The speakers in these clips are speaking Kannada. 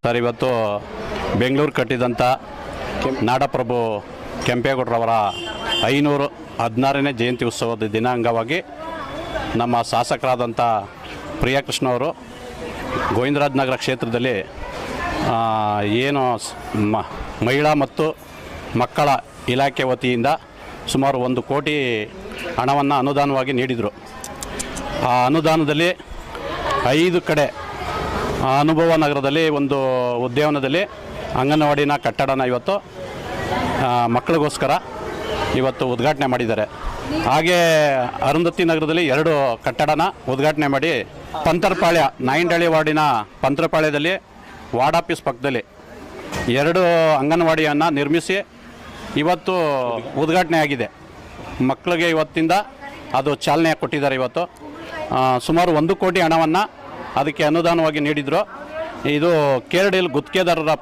ಸರ್, ಇವತ್ತು ಬೆಂಗಳೂರು ಕಟ್ಟಿದಂಥ ನಾಡಪ್ರಭು ಕೆಂಪೇಗೌಡರವರ 516ನೇ ಜಯಂತಿ ಉತ್ಸವದ ದಿನ ಅಂಗವಾಗಿ ನಮ್ಮ ಶಾಸಕರಾದಂಥ ಪ್ರಿಯಕೃಷ್ಣ ಅವರು ಗೋವಿಂದರಾಜನಗರ ಕ್ಷೇತ್ರದಲ್ಲಿ ಏನು ಮಹಿಳಾ ಮತ್ತು ಮಕ್ಕಳ ಇಲಾಖೆ ವತಿಯಿಂದ ಸುಮಾರು 1 ಕೋಟಿ ಹಣವನ್ನು ಅನುದಾನವಾಗಿ ನೀಡಿದರು. ಆ ಅನುದಾನದಲ್ಲಿ 5 ಕಡೆ ಅನುಭವ ನಗರದಲ್ಲಿ ಒಂದು ಉದ್ಯಾನವನದಲ್ಲಿ ಅಂಗನವಾಡಿನ ಕಟ್ಟಡನ ಇವತ್ತು ಮಕ್ಕಳಿಗೋಸ್ಕರ ಇವತ್ತು ಉದ್ಘಾಟನೆ ಮಾಡಿದ್ದಾರೆ. ಹಾಗೆ ಅರುಂಧತಿ ನಗರದಲ್ಲಿ 2 ಕಟ್ಟಡನ ಉದ್ಘಾಟನೆ ಮಾಡಿ ಪಂತರಪಾಳ್ಯ ನಾಯಿಂಡಳ್ಳಿ ವಾರ್ಡಿನ ಪಂತರಪಾಳ್ಯದಲ್ಲಿ ವಾರ್ಡ್ ಆಫೀಸ್ ಪಕ್ಕದಲ್ಲಿ 2 ಅಂಗನವಾಡಿಯನ್ನು ನಿರ್ಮಿಸಿ ಇವತ್ತು ಉದ್ಘಾಟನೆ ಆಗಿದೆ. ಮಕ್ಕಳಿಗೆ ಇವತ್ತಿಂದ ಅದು ಚಾಲನೆ ಕೊಟ್ಟಿದ್ದಾರೆ. ಇವತ್ತು ಸುಮಾರು 1 ಕೋಟಿ ಹಣವನ್ನು ಅದಕ್ಕೆ ಅನುದಾನವಾಗಿ ನೀಡಿದರು. ಇದು ಕೇರಡಿಯಲ್ಲಿ ಗುತ್ತಿಗೆದಾರರ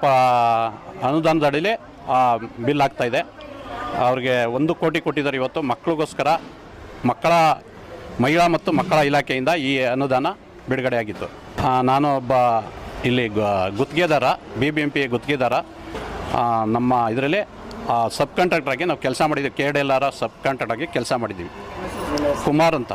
ಅನುದಾನದ ಅಡಿಯಲ್ಲಿ ಬಿಲ್ ಆಗ್ತಾಯಿದೆ. ಅವ್ರಿಗೆ 1 ಕೋಟಿ ಕೊಟ್ಟಿದ್ದಾರೆ. ಇವತ್ತು ಮಕ್ಕಳಿಗೋಸ್ಕರ ಮಹಿಳಾ ಮತ್ತು ಮಕ್ಕಳ ಇಲಾಖೆಯಿಂದ ಈ ಅನುದಾನ ಬಿಡುಗಡೆ ಆಗಿತ್ತು. ನಾನು ಒಬ್ಬ ಇಲ್ಲಿ ಗುತ್ತಿಗೆದಾರ, BBMP ಗುತ್ತಿಗೆದಾರ. ನಮ್ಮ ಇದರಲ್ಲಿ ಸಬ್ ಕಾಂಟ್ರಾಕ್ಟರಾಗಿ ನಾವು ಕೆಲಸ ಮಾಡಿದ್ದೀವಿ. KDLR ಸಬ್ ಕಾಂಟ್ರಾಕ್ಟಾಗಿ ಕೆಲಸ ಮಾಡಿದ್ದೀವಿ. ಕುಮಾರ್ ಅಂತ.